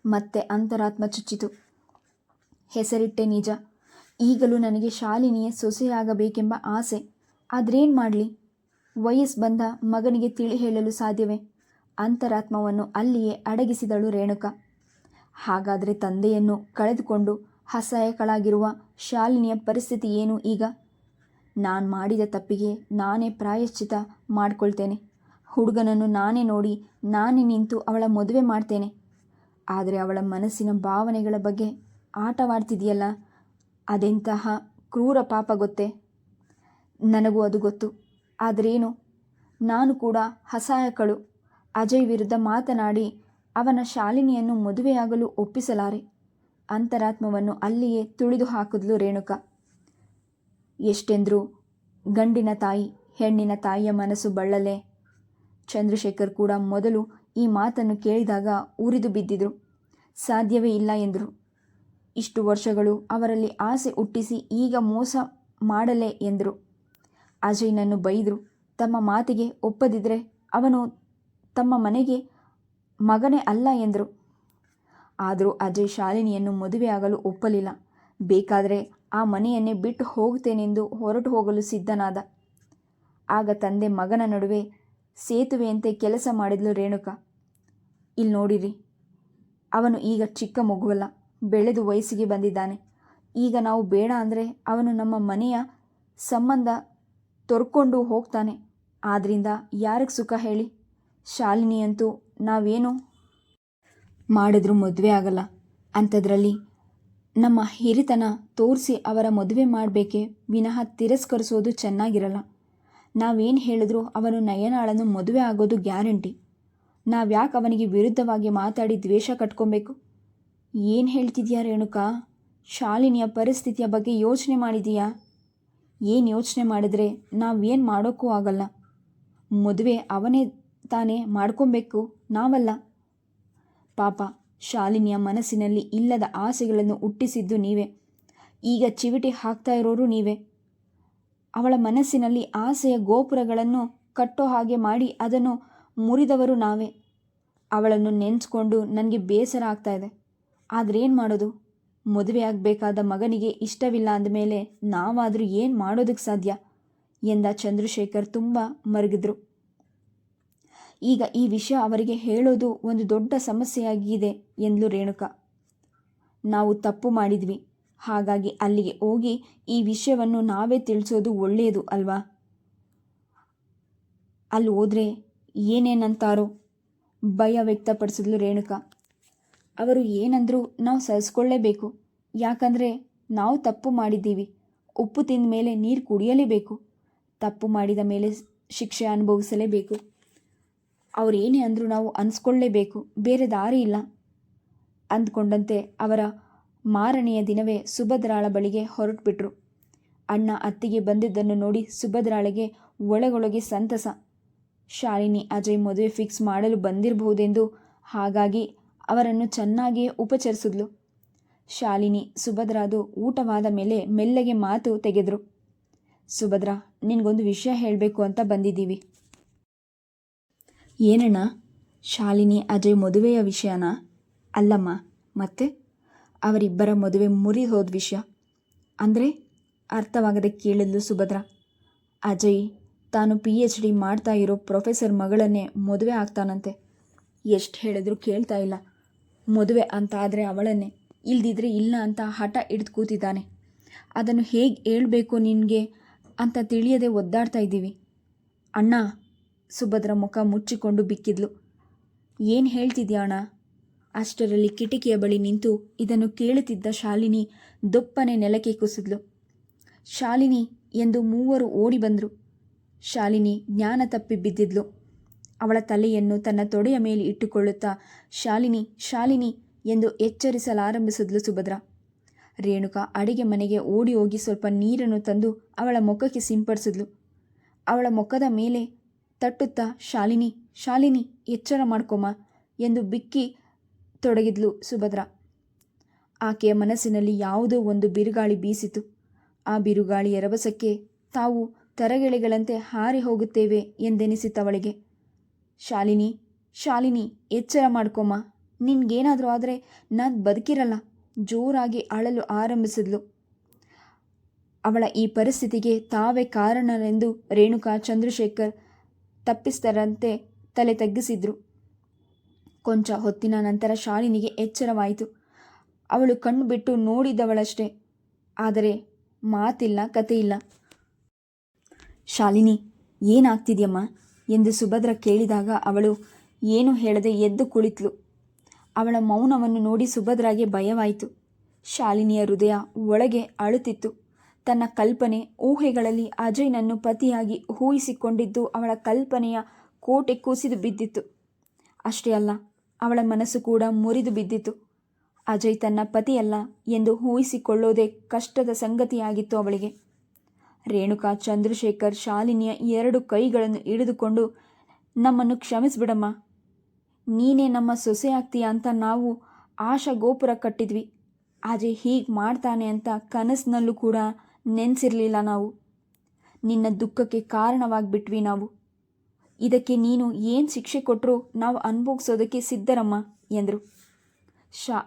ಮತ್ತೆ ಅಂತರಾತ್ಮ ಚುಚ್ಚಿತು. ಹೆಸರಿಟ್ಟೆ ನಿಜ. ಈಗಲೂ ನನಗೆ ಶಾಲಿನಿಯ ಸೊಸೆಯಾಗಬೇಕೆಂಬ ಆಸೆ. ಆದ್ರೇನು ಮಾಡಲಿ? ವಯಸ್ಸು ಬಂದ ಮಗನಿಗೆ ತಿಳಿ ಹೇಳಲು ಸಾಧ್ಯವೇ? ಅಂತರಾತ್ಮವನ್ನು ಅಲ್ಲಿಯೇ ಅಡಗಿಸಿದಳು ರೇಣುಕಾ. ಹಾಗಾದರೆ ತಂದೆಯನ್ನು ಕಳೆದುಕೊಂಡು ಅಸಹಾಯಕಳಾಗಿರುವ ಶಾಲಿನಿಯ ಪರಿಸ್ಥಿತಿ ಏನು ಈಗ? ನಾನು ಮಾಡಿದ ತಪ್ಪಿಗೆ ನಾನೇ ಪ್ರಾಯಶ್ಚಿತ ಮಾಡಿಕೊಳ್ತೇನೆ. ಹುಡುಗನನ್ನು ನಾನೇ ನೋಡಿ ನಾನೇ ನಿಂತು ಅವಳ ಮದುವೆ ಮಾಡ್ತೇನೆ. ಆದರೆ ಅವಳ ಮನಸ್ಸಿನ ಭಾವನೆಗಳ ಬಗ್ಗೆ ಆಟವಾಡ್ತಿದೆಯಲ್ಲ, ಅದೆಂತಹ ಕ್ರೂರ ಪಾಪ ಗೊತ್ತೇ? ನನಗೂ ಅದು ಗೊತ್ತು. ಆದ್ರೇನು, ನಾನು ಕೂಡ ಅಸಹಾಯಕಳು. ಅಜಯ್ ವಿರುದ್ಧ ಮಾತನಾಡಿ ಅವನ ಶಾಲಿನಿಯನ್ನು ಮದುವೆಯಾಗಲು ಒಪ್ಪಿಸಲಾರೆ. ಅಂತರಾತ್ಮವನ್ನು ಅಲ್ಲಿಯೇ ತುಳಿದು ಹಾಕಿದ್ಲು ರೇಣುಕಾ. ಎಷ್ಟೆಂದರೂ ಗಂಡಿನ ತಾಯಿ ಹೆಣ್ಣಿನ ತಾಯಿಯ ಮನಸ್ಸು ಬಳ್ಳಲೆ. ಚಂದ್ರಶೇಖರ್ ಕೂಡ ಮೊದಲು ಈ ಮಾತನ್ನು ಕೇಳಿದಾಗ ಉರಿದು ಬಿದ್ದಿದ್ರು. ಸಾಧ್ಯವೇ ಇಲ್ಲ ಎಂದರು. ಇಷ್ಟು ವರ್ಷಗಳು ಅವರಲ್ಲಿ ಆಸೆ ಹುಟ್ಟಿಸಿ ಈಗ ಮೋಸ ಮಾಡಲೆ ಎಂದರು. ಅಜಯ್ನನ್ನು ಬೈದರು. ತಮ್ಮ ಮಾತಿಗೆ ಒಪ್ಪದಿದ್ದರೆ ಅವನು ತಮ್ಮ ಮನೆಗೆ ಮಗನೇ ಅಲ್ಲ ಎಂದರು. ಆದರೂ ಅಜಯ್ ಶಾಲಿನಿಯನ್ನು ಮದುವೆಯಾಗಲು ಒಪ್ಪಲಿಲ್ಲ. ಬೇಕಾದರೆ ಆ ಮನೆಯನ್ನೇ ಬಿಟ್ಟು ಹೋಗುತ್ತೇನೆಂದು ಹೊರಟು ಹೋಗಲು ಸಿದ್ಧನಾದ. ಆಗ ತಂದೆ ಮಗನ ನಡುವೆ ಸೇತುವೆಯಂತೆ ಕೆಲಸ ಮಾಡಿದ್ಲು ರೇಣುಕಾ. ಇಲ್ಲಿ ನೋಡಿರಿ, ಅವನು ಈಗ ಚಿಕ್ಕ ಮಗುವಲ್ಲ, ಬೆಳೆದು ವಯಸ್ಸಿಗೆ ಬಂದಿದ್ದಾನೆ. ಈಗ ನಾವು ಬೇಡ ಅಂದರೆ ಅವನು ನಮ್ಮ ಮನೆಯ ಸಂಬಂಧ ತೊರ್ಕೊಂಡು ಹೋಗ್ತಾನೆ. ಆದ್ದರಿಂದ ಯಾರಿಗೆ ಸುಖ ಹೇಳಿ? ಶಾಲಿನಿಯಂತೂ ನಾವೇನು ಮಾಡಿದ್ರೂ ಮದುವೆ ಆಗಲ್ಲ. ಅಂಥದ್ರಲ್ಲಿ ನಮ್ಮ ಹಿರಿತನ ತೋರಿಸಿ ಅವರ ಮದುವೆ ಮಾಡಬೇಕೇ ವಿನಃ ತಿರಸ್ಕರಿಸೋದು ಚೆನ್ನಾಗಿರಲ್ಲ. ನಾವೇನು ಹೇಳಿದ್ರೂ ಅವನು ನಯನಾಳನ್ನು ಮದುವೆ ಆಗೋದು ಗ್ಯಾರಂಟಿ. ನಾವ್ಯಾಕೆ ಅವನಿಗೆ ವಿರುದ್ಧವಾಗಿ ಮಾತಾಡಿ ದ್ವೇಷ ಕಟ್ಕೊಬೇಕು? ಏನು ಹೇಳ್ತಿದ್ಯಾ ರೇಣುಕಾ? ಶಾಲಿನಿಯ ಪರಿಸ್ಥಿತಿಯ ಬಗ್ಗೆ ಯೋಚನೆ ಮಾಡಿದೀಯಾ? ಏನು ಯೋಚನೆ ಮಾಡಿದ್ರೆ ನಾವೇನು ಮಾಡೋಕ್ಕೂ ಆಗಲ್ಲ. ಮದುವೆ ಅವನೇ ತಾನೇ ಮಾಡ್ಕೊಬೇಕು, ನಾವಲ್ಲ. ಪಾಪ ಶಾಲಿನಿಯ ಮನಸ್ಸಿನಲ್ಲಿ ಇಲ್ಲದ ಆಸೆಗಳನ್ನು ಹುಟ್ಟಿಸಿದ್ದು ನೀವೇ. ಈಗ ಚಿವಿಟಿ ಹಾಕ್ತಾ ಇರೋರು ನೀವೇ. ಅವಳ ಮನಸ್ಸಿನಲ್ಲಿ ಆಸೆಯ ಗೋಪುರಗಳನ್ನು ಕಟ್ಟೋ ಹಾಗೆ ಮಾಡಿ ಅದನ್ನು ಮುರಿದವರು ನಾವೇ. ಅವಳನ್ನು ನೆನೆಸ್ಕೊಂಡು ನನಗೆ ಬೇಸರ ಆಗ್ತಾ ಇದೆ. ಆದರೆ ಏನು ಮಾಡೋದು? ಮದುವೆ ಆಗಬೇಕಾದ ಮಗನಿಗೆ ಇಷ್ಟವಿಲ್ಲ ಅಂದಮೇಲೆ ನಾವಾದರೂ ಏನು ಮಾಡೋದಕ್ಕೆ ಸಾಧ್ಯ ಎಂದ ಚಂದ್ರಶೇಖರ್ ತುಂಬ ಮರುಗಿದ್ರು. ಈಗ ಈ ವಿಷಯ ಅವರಿಗೆ ಹೇಳೋದು ಒಂದು ದೊಡ್ಡ ಸಮಸ್ಯೆಯಾಗಿದೆ ಎಂದ್ಲು ರೇಣುಕಾ. ನಾವು ತಪ್ಪು ಮಾಡಿದ್ವಿ, ಹಾಗಾಗಿ ಅಲ್ಲಿಗೆ ಹೋಗಿ ಈ ವಿಷಯವನ್ನು ನಾವೇ ತಿಳಿಸೋದು ಒಳ್ಳೆಯದು ಅಲ್ವಾ? ಅಲ್ಲಿ ಹೋದರೆ ಏನೇನಂತಾರೋ ಭಯ ವ್ಯಕ್ತಪಡಿಸಿದ್ಲು ರೇಣುಕಾ. ಅವರು ಏನಂದರೂ ನಾವು ಸಹಿಸ್ಕೊಳ್ಳೇಬೇಕು. ಯಾಕಂದರೆ ನಾವು ತಪ್ಪು ಮಾಡಿದ್ದೀವಿ. ಉಪ್ಪು ತಿಂದ ಮೇಲೆ ನೀರು ಕುಡಿಯಲೇಬೇಕು. ತಪ್ಪು ಮಾಡಿದ ಮೇಲೆ ಶಿಕ್ಷೆ ಅನುಭವಿಸಲೇಬೇಕು. ಅವ್ರು ಏನೇ ಅಂದರೂ ನಾವು ಅನಿಸ್ಕೊಳ್ಳೇಬೇಕು, ಬೇರೆ ದಾರಿ ಇಲ್ಲ ಅಂದ್ಕೊಂಡಂತೆ ಅವರ ಮಾರನೆಯ ದಿನವೇ ಸುಭದ್ರಾಳ ಬಳಿಗೆ ಹೊರಟುಬಿಟ್ರು. ಅಣ್ಣ ಅತ್ತಿಗೆ ಬಂದಿದ್ದನ್ನು ನೋಡಿ ಸುಭದ್ರಾಳಿಗೆ ಒಳಗೊಳಗೆ ಸಂತಸ. ಶಾಲಿನಿ ಅಜಯ್ ಮದುವೆ ಫಿಕ್ಸ್ ಮಾಡಲು ಬಂದಿರಬಹುದೆಂದು, ಹಾಗಾಗಿ ಅವರನ್ನು ಚೆನ್ನಾಗಿಯೇ ಉಪಚರಿಸಿದ್ಲು. ಶಾಲಿನಿ ಸುಭದ್ರಾದು ಊಟವಾದ ಮೇಲೆ ಮೆಲ್ಲಗೆ ಮಾತು ತೆಗೆದ್ರು. ಸುಭದ್ರಾ, ನಿನಗೊಂದು ವಿಷಯ ಹೇಳಬೇಕು ಅಂತ ಬಂದಿದ್ದೀವಿ. ಏನಣ್ಣ? ಶಾಲಿನಿ ಅಜಯ್ ಮದುವೆಯ ವಿಷಯನಾ? ಅಲ್ಲಮ್ಮ, ಮತ್ತೆ ಅವರಿಬ್ಬರ ಮದುವೆ ಮುರಿದು ಹೋದ ವಿಷಯ. ಅಂದರೆ? ಅರ್ಥವಾಗದೆ ಕೇಳಿದ್ಲು ಸುಭದ್ರಾ. ಅಜಯ್ ತಾನು PhD ಮಾಡ್ತಾ ಇರೋ ಪ್ರೊಫೆಸರ್ ಮಗಳನ್ನೇ ಮದುವೆ ಆಗ್ತಾನಂತೆ. ಎಷ್ಟು ಹೇಳಿದ್ರು ಕೇಳ್ತಾ ಇಲ್ಲ. ಮದುವೆ ಅಂತ ಆದರೆ ಅವಳನ್ನೇ, ಇಲ್ದಿದ್ರೆ ಇಲ್ಲ ಅಂತ ಹಠ ಹಿಡಿದು ಕೂತಿದ್ದಾನೆ. ಅದನ್ನು ಹೇಗೆ ಹೇಳಬೇಕು ನಿನಗೆ ಅಂತ ತಿಳಿಯದೆ ಒದ್ದಾಡ್ತಾ ಇದ್ದೀವಿ ಅಣ್ಣ. ಸುಭದ್ರ ಮುಖ ಮುಚ್ಚಿಕೊಂಡು ಬಿಕ್ಕಿದ್ಲು. ಏನು ಹೇಳ್ತಿದ್ಯಾ ಅಣ್ಣ? ಅಷ್ಟರಲ್ಲಿ ಕಿಟಕಿಯ ಬಳಿ ನಿಂತು ಇದನ್ನು ಕೇಳುತ್ತಿದ್ದ ಶಾಲಿನಿ ದೊಪ್ಪನೆ ನೆಲಕ್ಕೆ ಕುಸಿದ್ಲು. ಶಾಲಿನಿ ಎಂದು ಮೂವರು ಓಡಿ ಬಂದರು. ಶಾಲಿನಿ ಜ್ಞಾನ ತಪ್ಪಿ ಬಿದ್ದಿದ್ಲು. ಅವಳ ತಲೆಯನ್ನು ತನ್ನ ತೊಡೆಯ ಮೇಲೆ ಇಟ್ಟುಕೊಳ್ಳುತ್ತಾ ಶಾಲಿನಿ ಶಾಲಿನಿ ಎಂದು ಎಚ್ಚರಿಸಲಾರಂಭಿಸಿದ್ಲು ಸುಭದ್ರ. ರೇಣುಕಾ ಅಡಿಗೆ ಮನೆಗೆ ಓಡಿ ಹೋಗಿ ಸ್ವಲ್ಪ ನೀರನ್ನು ತಂದು ಅವಳ ಮುಖಕ್ಕೆ ಸಿಂಪಡಿಸಿದ್ಲು. ಅವಳ ಮುಖದ ಮೇಲೆ ತಟ್ಟುತ್ತಾ ಶಾಲಿನಿ ಶಾಲಿನಿ ಎಚ್ಚರ ಮಾಡ್ಕೊಮ್ಮ ಎಂದು ಬಿಕ್ಕಿ ತೊಡಗಿದ್ಲು ಸುಭದ್ರ. ಆಕೆಯ ಮನಸ್ಸಿನಲ್ಲಿ ಯಾವುದೋ ಒಂದು ಬಿರುಗಾಳಿ ಬೀಸಿತು. ಆ ಬಿರುಗಾಳಿಯ ರಭಸಕ್ಕೆ ತಾವು ತರಗೆಳೆಗಳಂತೆ ಹಾರಿ ಹೋಗುತ್ತೇವೆ ಎಂದೆನಿಸಿತವಳಿಗೆ. ಶಾಲಿನಿ ಶಾಲಿನಿ ಎಚ್ಚರ ಮಾಡ್ಕೊಮ್ಮ, ನಿನ್ಗೇನಾದರೂ ಆದರೆ ನಾನು ಬದುಕಿರಲ್ಲ ಜೋರಾಗಿ ಅಳಲು ಆರಂಭಿಸಿದ್ಲು. ಅವಳ ಈ ಪರಿಸ್ಥಿತಿಗೆ ತಾವೇ ಕಾರಣರೆಂದು ರೇಣುಕಾ ಚಂದ್ರಶೇಖರ್ ತಪ್ಪಿಸ್ತರಂತೆ ತಲೆ ತಗ್ಗಿಸಿದ್ರು. ಕೊಂಚ ಹೊತ್ತಿನ ನಂತರ ಶಾಲಿನಿಗೆ ಎಚ್ಚರವಾಯಿತು. ಅವಳು ಕಣ್ಣು ಬಿಟ್ಟು ನೋಡಿದವಳಷ್ಟೇ, ಆದರೆ ಮಾತಿಲ್ಲ ಕಥೆಯಿಲ್ಲ. ಶಾಲಿನಿ, ಏನಾಗ್ತಿದ್ಯಮ್ಮ ಎಂದು ಸುಭದ್ರ ಕೇಳಿದಾಗ ಅವಳು ಏನೂ ಹೇಳದೆ ಎದ್ದು ಕುಳಿತಳು. ಅವಳ ಮೌನವನ್ನು ನೋಡಿ ಸುಭದ್ರಾಗೆ ಭಯವಾಯಿತು. ಶಾಲಿನಿಯ ಹೃದಯ ಒಳಗೆ ಅಳುತ್ತಿತ್ತು. ತನ್ನ ಕಲ್ಪನೆ ಊಹೆಗಳಲ್ಲಿ ಅಜಯ್ನನ್ನು ಪತಿಯಾಗಿ ಊಹಿಸಿಕೊಂಡಿದ್ದು ಅವಳ ಕಲ್ಪನೆಯ ಕೋಟೆ ಕುಸಿದು ಬಿದ್ದಿತ್ತು. ಅಷ್ಟೇ ಅಲ್ಲ, ಅವಳ ಮನಸ್ಸು ಕೂಡ ಮುರಿದು ಬಿದ್ದಿತ್ತು. ಅಜಯ್ ತನ್ನ ಪತಿಯಲ್ಲ ಎಂದು ಊಹಿಸಿಕೊಳ್ಳೋದೇ ಕಷ್ಟದ ಸಂಗತಿಯಾಗಿತ್ತು ಅವಳಿಗೆ. ರೇಣುಕಾ ಚಂದ್ರಶೇಖರ್ ಶಾಲಿನಿಯ 2 ಕೈಗಳನ್ನು ಹಿಡಿದುಕೊಂಡು, ನಮ್ಮನ್ನು ಕ್ಷಮಿಸ್ಬಿಡಮ್ಮ, ನೀನೇ ನಮ್ಮ ಸೊಸೆಯಾಗ್ತೀಯ ಅಂತ ನಾವು ಆಶಾ ಗೋಪುರ ಕಟ್ಟಿದ್ವಿ. ಅಜಯ್ ಹೀಗೆ ಮಾಡ್ತಾನೆ ಅಂತ ಕನಸಿನಲ್ಲೂ ಕೂಡ ನೆನೆಸಿರಲಿಲ್ಲ ನಾವು. ನಿನ್ನ ದುಃಖಕ್ಕೆ ಕಾರಣವಾಗಿಬಿಟ್ವಿ ನಾವು. ಇದಕ್ಕೆ ನೀನು ಏನು ಶಿಕ್ಷೆ ಕೊಟ್ಟರೂ ನಾವು ಅನುಭವಿಸೋದಕ್ಕೆ ಸಿದ್ಧರಮ್ಮ ಎಂದರು.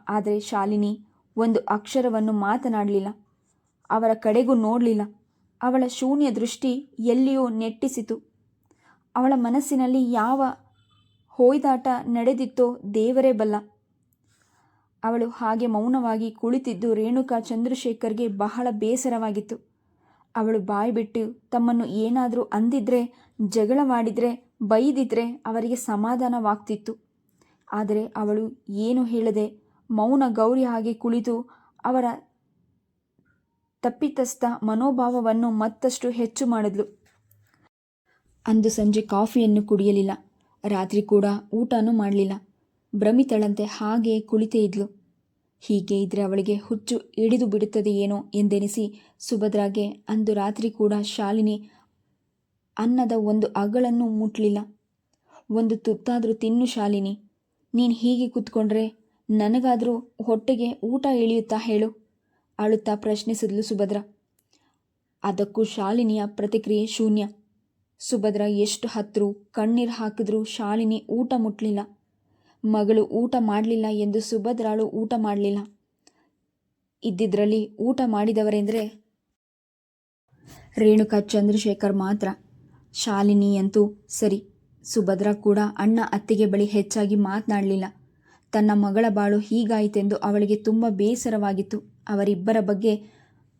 ಆದರೆ ಶಾಲಿನಿ ಒಂದು ಅಕ್ಷರವನ್ನು ಮಾತನಾಡಲಿಲ್ಲ. ಅವರ ಕಡೆಗೂ ನೋಡಲಿಲ್ಲ. ಅವಳ ಶೂನ್ಯ ದೃಷ್ಟಿ ಎಲ್ಲಿಯೋ ನೆಟ್ಟಿಸಿತು. ಅವಳ ಮನಸ್ಸಿನಲ್ಲಿ ಯಾವ ಹೊಯ್ದಾಟ ನಡೆದಿತ್ತೋ ದೇವರೇ ಬಲ್ಲ. ಅವಳು ಹಾಗೆ ಮೌನವಾಗಿ ಕುಳಿತಿದ್ದು ರೇಣುಕಾ ಚಂದ್ರಶೇಖರ್ಗೆ ಬಹಳ ಬೇಸರವಾಗಿತ್ತು. ಅವಳು ಬಾಯ್ಬಿಟ್ಟು ತಮ್ಮನ್ನು ಏನಾದರೂ ಅಂದಿದ್ರೆ, ಜಗಳವಾಡಿದರೆ, ಬೈದಿದ್ರೆ ಅವರಿಗೆ ಸಮಾಧಾನವಾಗ್ತಿತ್ತು. ಆದರೆ ಅವಳು ಏನು ಹೇಳದೆ ಮೌನ ಗೌರಿ ಹಾಗೆ ಕುಳಿತು ಅವರ ತಪ್ಪಿತಸ್ಥ ಮನೋಭಾವವನ್ನು ಮತ್ತಷ್ಟು ಹೆಚ್ಚು ಮಾಡಿದ್ಲು. ಅಂದು ಸಂಜೆ ಕಾಫಿಯನ್ನು ಕುಡಿಯಲಿಲ್ಲ. ರಾತ್ರಿ ಕೂಡ ಊಟನೂ ಮಾಡಲಿಲ್ಲ. ಭ್ರಮಿತಳಂತೆ ಹಾಗೆಯೇ ಕುಳಿತೇ ಇದ್ಲು. ಹೀಗೆ ಇದ್ರೆ ಅವಳಿಗೆ ಹುಚ್ಚು ಹಿಡಿದು ಬಿಡುತ್ತದೆಯೇನೋ ಎಂದೆನಿಸಿ ಸುಭದ್ರಾಗೆ ಅಂದು ರಾತ್ರಿ ಕೂಡ ಶಾಲಿನಿ ಅನ್ನದ ಒಂದು ಅಗಳನ್ನೂ ಮುಟ್ಲಿಲ್ಲ. ಒಂದು ತುತ್ತಾದರೂ ತಿನ್ನು ಶಾಲಿನಿ, ನೀನು ಹೀಗೆ ಕೂತ್ಕೊಂಡ್ರೆ ನನಗಾದರೂ ಹೊಟ್ಟೆಗೆ ಊಟ ಇಳಿಯುತ್ತಾ ಹೇಳು, ಅಳುತ್ತಾ ಪ್ರಶ್ನಿಸಿದ್ಲು ಸುಭದ್ರ. ಅದಕ್ಕೂ ಶಾಲಿನಿಯ ಪ್ರತಿಕ್ರಿಯೆ ಶೂನ್ಯ. ಸುಭದ್ರ ಎಷ್ಟು ಹತ್ತರೂ ಕಣ್ಣೀರು ಹಾಕಿದ್ರೂ ಶಾಲಿನಿ ಊಟ ಮುಟ್ಲಿಲ್ಲ. ಮಗಳು ಊಟ ಮಾಡಲಿಲ್ಲ ಎಂದು ಸುಭದ್ರಾಳು ಊಟ ಮಾಡಲಿಲ್ಲ. ಇದ್ದಿದ್ರಲ್ಲಿ ಊಟ ಮಾಡಿದವರೆಂದರೆ ರೇಣುಕಾ ಚಂದ್ರಶೇಖರ್ ಮಾತ್ರ. ಶಾಲಿನಿಯಂತೂ ಸರಿ. ಸುಭದ್ರ ಕೂಡ ಅಣ್ಣ ಅತ್ತಿಗೆ ಬಳಿ ಹೆಚ್ಚಾಗಿ ಮಾತನಾಡಲಿಲ್ಲ. ತನ್ನ ಮಗಳ ಬಾಳು ಹೀಗಾಯಿತೆಂದು ಅವಳಿಗೆ ತುಂಬ ಬೇಸರವಾಗಿತ್ತು. ಅವರಿಬ್ಬರ ಬಗ್ಗೆ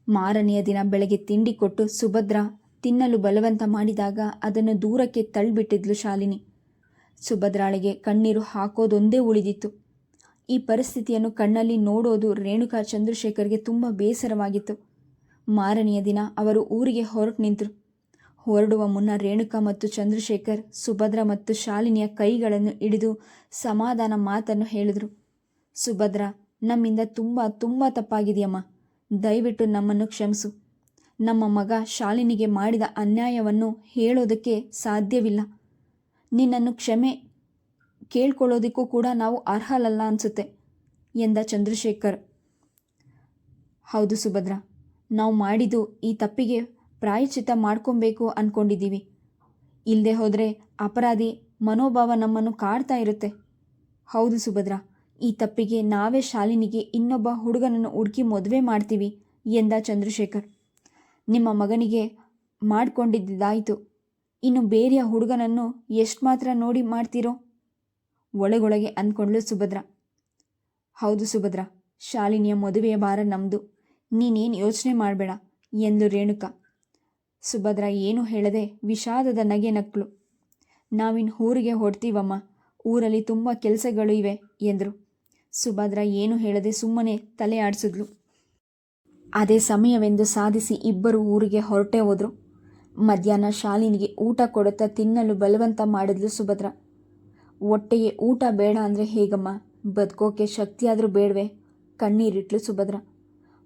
ಮಾರನೆಯ ದಿನ ಬೆಳಗ್ಗೆ ತಿಂಡಿ ಕೊಟ್ಟು ಸುಭದ್ರ ತಿನ್ನಲು ಬಲವಂತ ಮಾಡಿದಾಗ ಅದನ್ನು ದೂರಕ್ಕೆ ತಳ್ಳಿಬಿಟ್ಟಿದ್ಲು ಶಾಲಿನಿ. ಸುಭದ್ರಾಳಿಗೆ ಕಣ್ಣೀರು ಹಾಕೋದೊಂದೇ ಉಳಿದಿತ್ತು. ಈ ಪರಿಸ್ಥಿತಿಯನ್ನು ಕಣ್ಣಲ್ಲಿ ನೋಡೋದು ರೇಣುಕಾ ಚಂದ್ರಶೇಖರ್ಗೆ ತುಂಬ ಬೇಸರವಾಗಿತ್ತು. ಮಾರನೆಯ ದಿನ ಅವರು ಊರಿಗೆ ಹೊರಟು ನಿಂತರು. ಹೊರಡುವ ಮುನ್ನ ರೇಣುಕಾ ಮತ್ತು ಚಂದ್ರಶೇಖರ್ ಸುಭದ್ರ ಮತ್ತು ಶಾಲಿನಿಯ ಕೈಗಳನ್ನು ಹಿಡಿದು ಸಮಾಧಾನ ಮಾತನ್ನು ಹೇಳಿದರು. ಸುಭದ್ರ, ನಮ್ಮಿಂದ ತುಂಬ ತಪ್ಪಾಗಿದೆಯಮ್ಮ. ದಯವಿಟ್ಟು ನಮ್ಮನ್ನು ಕ್ಷಮಿಸು. ನಮ್ಮ ಮಗ ಶಾಲಿನಿಗೆ ಮಾಡಿದ ಅನ್ಯಾಯವನ್ನು ಹೇಳೋದಕ್ಕೆ ಸಾಧ್ಯವಿಲ್ಲ. ನಿನ್ನನ್ನು ಕ್ಷಮೆ ಕೇಳ್ಕೊಳ್ಳೋದಕ್ಕೂ ಕೂಡ ನಾವು ಅರ್ಹರಲ್ಲ ಅನಿಸುತ್ತೆ ಎಂದ ಚಂದ್ರಶೇಖರ್. ಹೌದು ಸುಭದ್ರ, ನಾವು ಮಾಡಿದ್ದು ಈ ತಪ್ಪಿಗೆ ಪ್ರಾಯಶ್ಚಿತ್ತ ಮಾಡ್ಕೊಬೇಕು ಅಂದ್ಕೊಂಡಿದ್ದೀವಿ. ಇಲ್ಲದೆ ಹೋದರೆ ಅಪರಾಧಿ ಮನೋಭಾವ ನಮ್ಮನ್ನು ಕಾಡ್ತಾ ಇರುತ್ತೆ. ಹೌದು ಸುಭದ್ರ, ಈ ತಪ್ಪಿಗೆ ನಾವೇ ಶಾಲಿನಿಗೆ ಇನ್ನೊಬ್ಬ ಹುಡುಗನನ್ನು ಹುಡುಕಿ ಮದುವೆ ಮಾಡ್ತೀವಿ ಎಂದ ಚಂದ್ರಶೇಖರ್. ನಿಮ್ಮ ಮಗನಿಗೆ ಮಾಡಿಕೊಂಡಿದ್ದಾಯಿತು, ಇನ್ನು ಬೇರೆಯ ಹುಡುಗನನ್ನು ಎಷ್ಟು ಮಾತ್ರ ನೋಡಿ ಮಾಡ್ತೀರೋ ಒಳಗೊಳಗೆ ಅಂದ್ಕೊಂಡ್ಲು ಸುಭದ್ರ. ಹೌದು ಸುಭದ್ರ, ಶಾಲಿನಿಯ ಮದುವೆಯ ಭಾರ ನಮ್ಮದು, ನೀನೇನು ಯೋಚನೆ ಮಾಡಬೇಡ ಎಂದ್ಲು ರೇಣುಕಾ. ಸುಭದ್ರ ಏನು ಹೇಳದೆ ವಿಷಾದದ ನಗೆ ನಕ್ಕಳು. ನಾವಿನ್ನು ಊರಿಗೆ ಹೊಡ್ತೀವಮ್ಮ, ಊರಲ್ಲಿ ತುಂಬ ಕೆಲಸಗಳು ಇವೆ ಎಂದರು. ಸುಭದ್ರ ಏನು ಹೇಳದೆ ಸುಮ್ಮನೆ ತಲೆ ಆಡಿಸಿದ್ಲು. ಅದೇ ಸಮಯವೆಂದು ಸಾಧಿಸಿ ಇಬ್ಬರು ಊರಿಗೆ ಹೊರಟೇ ಹೋದರು. ಮಧ್ಯಾಹ್ನ ಶಾಲಿನಿಗೆ ಊಟ ಕೊಡುತ್ತಾ ತಿನ್ನಲು ಬಲವಂತ ಮಾಡಿದ್ಲು ಸುಭದ್ರ. ಹೊಟ್ಟೆಗೆ ಊಟ ಬೇಡ ಅಂದರೆ ಹೇಗಮ್ಮ, ಬದುಕೋಕೆ ಶಕ್ತಿಯಾದರೂ ಬೇಡವೆ? ಕಣ್ಣೀರಿಟ್ಲು ಸುಭದ್ರ.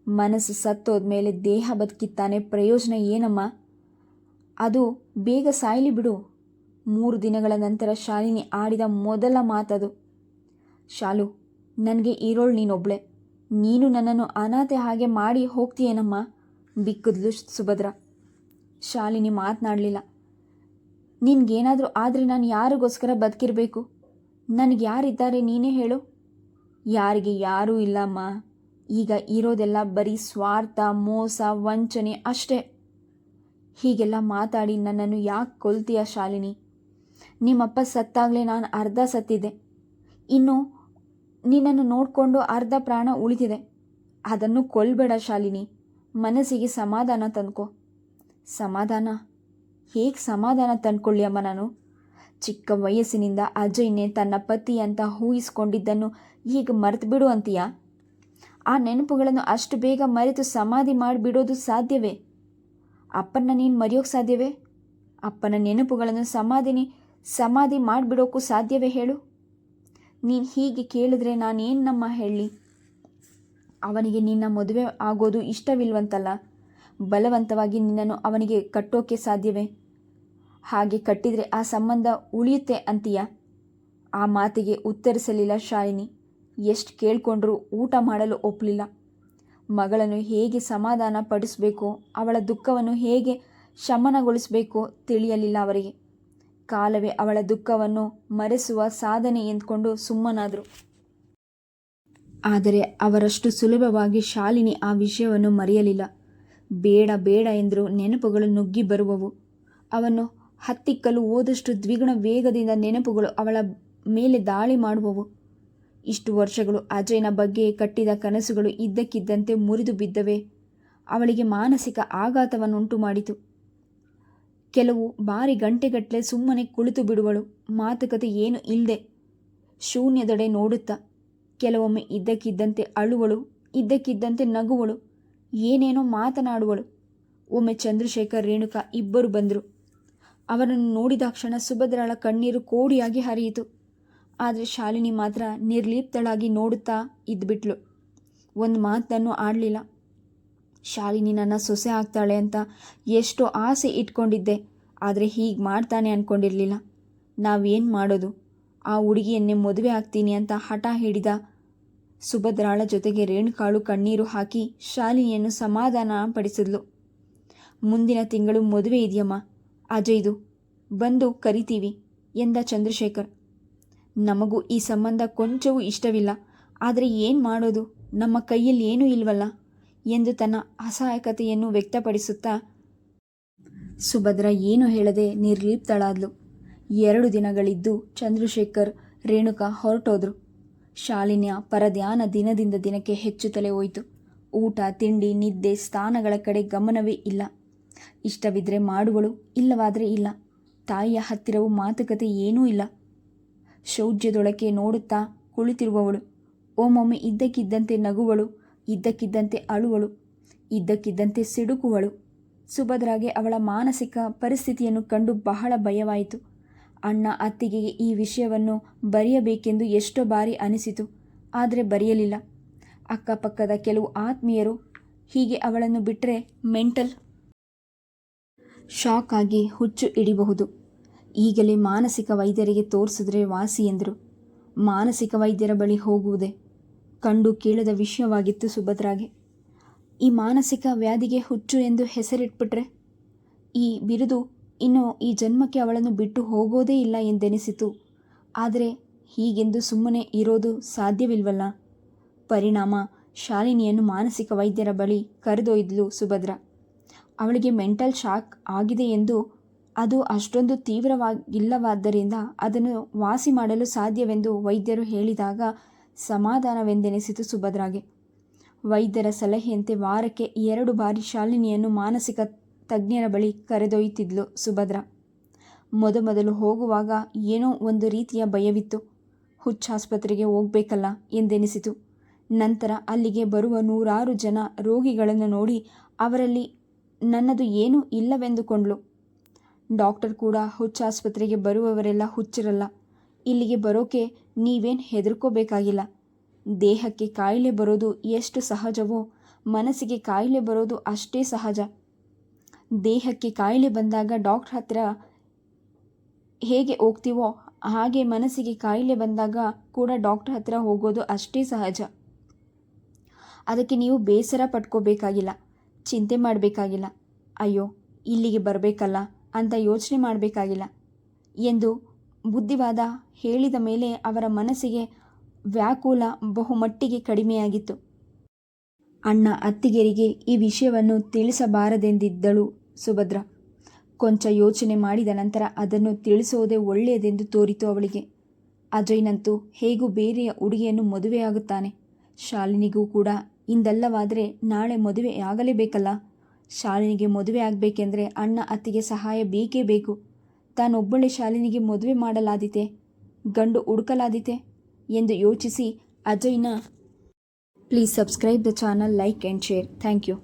ಮನಸ್ಸು ಸತ್ತೋದ್ಮೇಲೆ ದೇಹ ಬದುಕಿತ್ತಾನೆ, ಪ್ರಯೋಜನ ಏನಮ್ಮ? ಅದು ಬೇಗ ಸಾಯಲಿ ಬಿಡು. 3 ದಿನಗಳ ನಂತರ ಶಾಲಿನಿ ಆಡಿದ ಮೊದಲ ಮಾತದು. ಶಾಲು, ನನಗೆ ಇರೋಳು ನೀನೊಬ್ಳೆ, ನೀನು ನನ್ನನ್ನು ಅನಾಥೆ ಹಾಗೆ ಮಾಡಿ ಹೋಗ್ತೀಯೇನಮ್ಮ, ಬಿಕ್ಕಿದ್ಲು ಸುಭದ್ರ. ಶಾಲಿನಿ ಮಾತನಾಡಲಿಲ್ಲ. ನಿನ್ಗೇನಾದರೂ ಆದರೆ ನಾನು ಯಾರಿಗೋಸ್ಕರ ಬದುಕಿರಬೇಕು? ನನಗೆ ಯಾರಿದ್ದಾರೆ ನೀನೇ ಹೇಳು? ಯಾರಿಗೆ ಯಾರೂ ಇಲ್ಲಮ್ಮ. ಈಗ ಇರೋದೆಲ್ಲ ಬರೀ ಸ್ವಾರ್ಥ, ಮೋಸ, ವಂಚನೆ ಅಷ್ಟೇ. ಹೀಗೆಲ್ಲ ಮಾತಾಡಿ ನನ್ನನ್ನು ಯಾಕೆ ಕೊಲ್ತೀಯ ಶಾಲಿನಿ? ನಿಮ್ಮಪ್ಪ ಸತ್ತಾಗಲೇ ನಾನು ಅರ್ಧ ಸತ್ತಿದ್ದೆ. ಇನ್ನು ನಿನ್ನನ್ನು ನೋಡಿಕೊಂಡು ಅರ್ಧ ಪ್ರಾಣ ಉಳಿತಿದೆ. ಅದನ್ನು ಕೊಲ್ಬೇಡ ಶಾಲಿನಿ. ಮನಸ್ಸಿಗೆ ಸಮಾಧಾನ ತಂದ್ಕೊ. ಸಮಾಧಾನ? ಹೇಗೆ ಸಮಾಧಾನ ತಂದ್ಕೊಳ್ಳಿಯಮ್ಮ ನಾನು? ಚಿಕ್ಕ ವಯಸ್ಸಿನಿಂದ ಅಜಯ್ನೇ ತನ್ನ ಪತಿ ಅಂತ ಊಹಿಸ್ಕೊಂಡಿದ್ದನ್ನು ಈಗ ಮರೆತು ಬಿಡು ಅಂತೀಯ? ಆ ನೆನಪುಗಳನ್ನು ಅಷ್ಟು ಬೇಗ ಮರೆತು ಸಮಾಧಿ ಮಾಡಿಬಿಡೋದು ಸಾಧ್ಯವೇ? ಅಪ್ಪನ ನೀನು ಮರೆಯೋಕ್ಕೆ ಸಾಧ್ಯವೇ? ಅಪ್ಪನ ನೆನಪುಗಳನ್ನು ಸಮಾಧಿ ಮಾಡಿಬಿಡೋಕ್ಕೂ ಸಾಧ್ಯವೇ ಹೇಳು? ನೀನು ಹೀಗೆ ಕೇಳಿದ್ರೆ ನಾನೇನಮ್ಮ ಹೇಳಲಿ? ಅವನಿಗೆ ನಿನ್ನ ಮದುವೆ ಆಗೋದು ಇಷ್ಟವಿಲ್ವಂತಲ್ಲ. ಬಲವಂತವಾಗಿ ನಿನ್ನನ್ನು ಅವನಿಗೆ ಕಟ್ಟೋಕ್ಕೆ ಸಾಧ್ಯವೇ? ಹಾಗೆ ಕಟ್ಟಿದರೆ ಆ ಸಂಬಂಧ ಉಳಿಯುತ್ತೆ ಅಂತೀಯ? ಆ ಮಾತಿಗೆ ಉತ್ತರಿಸಲಿಲ್ಲ ಶಾಲಿನಿ. ಎಷ್ಟು ಕೇಳಿಕೊಂಡ್ರೂ ಊಟ ಮಾಡಲು ಒಪ್ಪಲಿಲ್ಲ. ಮಗಳನ್ನು ಹೇಗೆ ಸಮಾಧಾನ ಪಡಿಸಬೇಕೋ, ಅವಳ ದುಃಖವನ್ನು ಹೇಗೆ ಶಮನಗೊಳಿಸಬೇಕೋ ತಿಳಿಯಲಿಲ್ಲ ಅವರಿಗೆ. ಕಾಲವೇ ಅವಳ ದುಃಖವನ್ನು ಮರೆಸುವ ಸಾಧನೆ ಎಂದುಕೊಂಡು ಸುಮ್ಮನಾದರು. ಆದರೆ ಅವರಷ್ಟು ಸುಲಭವಾಗಿ ಶಾಲಿನಿ ಆ ವಿಷಯವನ್ನು ಮರೆಯಲಿಲ್ಲ. ಬೇಡ ಬೇಡ ಎಂದರೂ ನೆನಪುಗಳು ನುಗ್ಗಿ ಬರುವವು. ಅವನ್ನು ಹತ್ತಿಕ್ಕಲು ಹೋದಷ್ಟು ದ್ವಿಗುಣ ವೇಗದಿಂದ ನೆನಪುಗಳು ಅವಳ ಮೇಲೆ ದಾಳಿ ಮಾಡುವವು. ಇಷ್ಟು ವರ್ಷಗಳು ಅಜಯ್ನ ಬಗ್ಗೆ ಕಟ್ಟಿದ ಕನಸುಗಳು ಇದ್ದಕ್ಕಿದ್ದಂತೆ ಮುರಿದು ಬಿದ್ದವೆ. ಅವಳಿಗೆ ಮಾನಸಿಕ ಆಘಾತವನ್ನುಂಟು ಮಾಡಿತು. ಕೆಲವು ಬಾರಿ ಗಂಟೆಗಟ್ಟಲೆ ಸುಮ್ಮನೆ ಕುಳಿತು ಬಿಡುವಳು, ಮಾತುಕತೆ ಏನು ಇಲ್ಲದೆ ಶೂನ್ಯದೆಡೆ ನೋಡುತ್ತಾ. ಕೆಲವೊಮ್ಮೆ ಇದ್ದಕ್ಕಿದ್ದಂತೆ ಅಳುವಳು, ಇದ್ದಕ್ಕಿದ್ದಂತೆ ನಗುವಳು, ಏನೇನೋ ಮಾತನಾಡುವಳು. ಒಮ್ಮೆ ಚಂದ್ರಶೇಖರ್ ರೇಣುಕಾ ಇಬ್ಬರು ಬಂದರು. ಅವರನ್ನು ನೋಡಿದ ಕ್ಷಣ ಸುಭದ್ರಳ ಕಣ್ಣೀರು ಕೋಡಿಯಾಗಿ ಹರಿಯಿತು. ಆದರೆ ಶಾಲಿನಿ ಮಾತ್ರ ನಿರ್ಲಿಪ್ತಳಾಗಿ ನೋಡುತ್ತಾ ಇದ್ಬಿಟ್ಲು. ಒಂದು ಮಾತನ್ನು ಆಡಲಿಲ್ಲ. ಶಾಲಿನಿ ನನ್ನ ಸೊಸೆ ಆಗ್ತಾಳೆ ಅಂತ ಎಷ್ಟೋ ಆಸೆ ಇಟ್ಕೊಂಡಿದ್ದೆ, ಆದರೆ ಹೀಗೆ ಮಾಡ್ತಾನೆ ಅಂದ್ಕೊಂಡಿರಲಿಲ್ಲ. ನಾವೇನು ಮಾಡೋದು? ಆ ಹುಡುಗಿಯನ್ನೇ ಮದುವೆ ಆಗ್ತೀನಿ ಅಂತ ಹಠ ಹಿಡಿದ. ಸುಭದ್ರಾಳ ಜೊತೆಗೆ ರೇಣುಕಾಳು ಕಣ್ಣೀರು ಹಾಕಿ ಶಾಲಿನಿಯನ್ನು ಸಮಾಧಾನ ಪಡಿಸಿದ್ಲು. ಮುಂದಿನ ತಿಂಗಳು ಮದುವೆ ಇದೆಯಮ್ಮ, ಅಜಯ್ದು, ಬಂದು ಕರಿತೀವಿ ಎಂದ ಚಂದ್ರಶೇಖರ್. ನಮಗೂ ಈ ಸಂಬಂಧ ಕೊಂಚವೂ ಇಷ್ಟವಿಲ್ಲ, ಆದರೆ ಏನು ಮಾಡೋದು, ನಮ್ಮ ಕೈಯಲ್ಲಿ ಏನೂ ಇಲ್ವಲ್ಲ ಎಂದು ತನ್ನ ಅಸಹಾಯಕತೆಯನ್ನು ವ್ಯಕ್ತಪಡಿಸುತ್ತಾ ಸುಭದ್ರ ಏನು ಹೇಳದೆ ನಿರ್ಲಿಪ್ತಳಾದ್ಲು. 2 ದಿನಗಳಿದ್ದು ಚಂದ್ರಶೇಖರ್ ರೇಣುಕಾ ಹೊರಟೋದ್ರು. ಶಾಲಿನಿಯ ಪರಧ್ಯಾನ ದಿನದಿಂದ ದಿನಕ್ಕೆ ಹೆಚ್ಚುತ್ತಲೇ ಹೋಯಿತು. ಊಟ, ತಿಂಡಿ, ನಿದ್ದೆ, ಸ್ಥಾನಗಳ ಕಡೆ ಗಮನವೇ ಇಲ್ಲ. ಇಷ್ಟವಿದ್ದರೆ ಮಾಡುವಳು, ಇಲ್ಲವಾದರೆ ಇಲ್ಲ. ತಾಯಿಯ ಹತ್ತಿರವೂ ಮಾತುಕತೆ ಏನೂ ಇಲ್ಲ. ಶೌಚ್ಯದೊಳಕ್ಕೆ ನೋಡುತ್ತಾ ಕುಳಿತಿರುವವಳು. ಒಮ್ಮೊಮ್ಮೆ ಇದ್ದಕ್ಕಿದ್ದಂತೆ ನಗುವಳು, ಇದ್ದಕ್ಕಿದ್ದಂತೆ ಅಳುವಳು, ಇದ್ದಕ್ಕಿದ್ದಂತೆ ಸಿಡುಕುವಳು. ಸುಭದ್ರಾಗೆ ಅವಳ ಮಾನಸಿಕ ಪರಿಸ್ಥಿತಿಯನ್ನು ಕಂಡು ಬಹಳ ಭಯವಾಯಿತು. ಅಣ್ಣ ಅತ್ತಿಗೆಗೆ ಈ ವಿಷಯವನ್ನು ಬರೆಯಬೇಕೆಂದು ಎಷ್ಟೋ ಬಾರಿ ಅನಿಸಿತು, ಆದರೆ ಬರೆಯಲಿಲ್ಲ. ಅಕ್ಕಪಕ್ಕದ ಕೆಲವು ಆತ್ಮೀಯರು ಹೀಗೆ ಅವಳನ್ನು ಬಿಟ್ಟರೆ ಮೆಂಟಲ್ ಶಾಕ್ ಆಗಿ ಹುಚ್ಚು ಹಿಡಿಬಹುದು, ಈಗಲೇ ಮಾನಸಿಕ ವೈದ್ಯರಿಗೆ ತೋರಿಸಿದ್ರೆ ವಾಸಿ ಎಂದರು. ಮಾನಸಿಕ ವೈದ್ಯರ ಬಳಿ ಹೋಗುವುದೇ ಕಂಡು ಕೇಳದ ವಿಷಯವಾಗಿತ್ತು ಸುಭದ್ರಾಗೆ. ಈ ಮಾನಸಿಕ ವ್ಯಾಧಿಗೆ ಹುಚ್ಚು ಎಂದು ಹೆಸರಿಟ್ಬಿಟ್ರೆ ಈ ಬಿರುದು ಇನ್ನು ಈ ಜನ್ಮಕ್ಕೆ ಅವಳನ್ನು ಬಿಟ್ಟು ಹೋಗೋದೇ ಇಲ್ಲ ಎಂದೆನಿಸಿತು. ಆದರೆ ಹೀಗೆಂದು ಸುಮ್ಮನೆ ಇರೋದು ಸಾಧ್ಯವಿಲ್ವಲ್ಲ. ಪರಿಣಾಮ ಶಾಲಿನಿಯನ್ನು ಮಾನಸಿಕ ವೈದ್ಯರ ಬಳಿ ಕರೆದೊಯ್ದಳು ಸುಭದ್ರ. ಅವಳಿಗೆ ಮೆಂಟಲ್ ಶಾಕ್ ಆಗಿದೆ ಎಂದು, ಅದು ಅಷ್ಟೊಂದು ತೀವ್ರವಾಗಿಲ್ಲವಾದ್ದರಿಂದ ಅದನ್ನು ವಾಸಿ ಮಾಡಲು ಸಾಧ್ಯವೆಂದು ವೈದ್ಯರು ಹೇಳಿದಾಗ ಸಮಾಧಾನವೆಂದೆನಿಸಿತು ಸುಭದ್ರಾಗೆ. ವೈದ್ಯರ ಸಲಹೆಯಂತೆ ವಾರಕ್ಕೆ 2 ಬಾರಿ ಶಾಲಿನಿಯನ್ನು ಮಾನಸಿಕ ತಜ್ಞರ ಬಳಿ ಕರೆದೊಯ್ಯುತ್ತಿದ್ಲು ಸುಭದ್ರ. ಮೊದಮೊದಲು ಹೋಗುವಾಗ ಏನೋ ಒಂದು ರೀತಿಯ ಭಯವಿತ್ತು. ಹುಚ್ಚಾಸ್ಪತ್ರೆಗೆ ಹೋಗಬೇಕಲ್ಲ ಎಂದೆನಿಸಿತು. ನಂತರ ಅಲ್ಲಿಗೆ ಬರುವ 100 ಜನ ರೋಗಿಗಳನ್ನು ನೋಡಿ ಅವರಲ್ಲಿ ನನ್ನದು ಏನೂ ಇಲ್ಲವೆಂದುಕೊಂಡ್ಳು. ಡಾಕ್ಟರ್ ಕೂಡ ಹುಚ್ಚಾಸ್ಪತ್ರೆಗೆ ಬರುವವರೆಲ್ಲ ಹುಚ್ಚರಲ್ಲ, ಇಲ್ಲಿಗೆ ಬರೋಕೆ ನೀವೇನು ಹೆದರ್ಕೋಬೇಕಾಗಿಲ್ಲ. ದೇಹಕ್ಕೆ ಕಾಯಿಲೆ ಬರೋದು ಎಷ್ಟು ಸಹಜವೋ ಮನಸ್ಸಿಗೆ ಕಾಯಿಲೆ ಬರೋದು ಅಷ್ಟೇ ಸಹಜ. ದೇಹಕ್ಕೆ ಕಾಯಿಲೆ ಬಂದಾಗ ಡಾಕ್ಟರ್ ಹತ್ರ ಹೇಗೆ ಹೋಗ್ತೀವೋ ಹಾಗೆ ಮನಸ್ಸಿಗೆ ಕಾಯಿಲೆ ಬಂದಾಗ ಕೂಡ ಡಾಕ್ಟರ್ ಹತ್ರ ಹೋಗೋದು ಅಷ್ಟೇ ಸಹಜ. ಅದಕ್ಕೆ ನೀವು ಬೇಸರ ಪಟ್ಕೋಬೇಕಾಗಿಲ್ಲ, ಚಿಂತೆ ಮಾಡಬೇಕಾಗಿಲ್ಲ, ಅಯ್ಯೋ ಇಲ್ಲಿಗೆ ಬರಬೇಕಲ್ಲ ಅಂತ ಯೋಚನೆ ಮಾಡಬೇಕಾಗಿಲ್ಲ ಎಂದು ಬುದ್ಧಿವಾದ ಹೇಳಿದ ಮೇಲೆ ಅವರ ಮನಸ್ಸಿಗೆ ವ್ಯಾಕುಲ ಬಹುಮಟ್ಟಿಗೆ ಕಡಿಮೆಯಾಗಿತ್ತು. ಅಣ್ಣ ಅತ್ತಿಗೆರಿಗೆ ಈ ವಿಷಯವನ್ನು ತಿಳಿಸಬಾರದೆಂದಿದ್ದಳು ಸುಭದ್ರ. ಕೊಂಚ ಯೋಚನೆ ಮಾಡಿದ ನಂತರ ಅದನ್ನು ತಿಳಿಸೋದೇ ಒಳ್ಳೆಯದೆಂದು ತೋರಿತು ಅವಳಿಗೆ. ಅಜಯ್ನಂತೂ ಹೇಗೂ ಬೇರೆಯ ಹುಡುಗಿಯನ್ನು ಮದುವೆಯಾಗುತ್ತಾನೆ. ಶಾಲಿನಿಗೂ ಕೂಡ ಇಂದಲ್ಲವಾದರೆ ನಾಳೆ ಮದುವೆಯಾಗಲೇಬೇಕಲ್ಲ. ಶಾಲಿನಿಗೆ ಮದುವೆ ಆಗಬೇಕೆಂದರೆ ಅಣ್ಣ ಅತ್ತಿಗೆ ಸಹಾಯ ಬೇಕೇ ಬೇಕು. ತಾನೊಬ್ಬಳೇ ಶಾಲಿನಿಗೆ ಮದುವೆ ಮಾಡಲಾದೀತೆ, ಗಂಡು ಹುಡುಕಲಾದೀತೆ ಎಂದು ಯೋಚಿಸಿ ಅಜಯ್ನ please subscribe the channel, like and share. Thank you.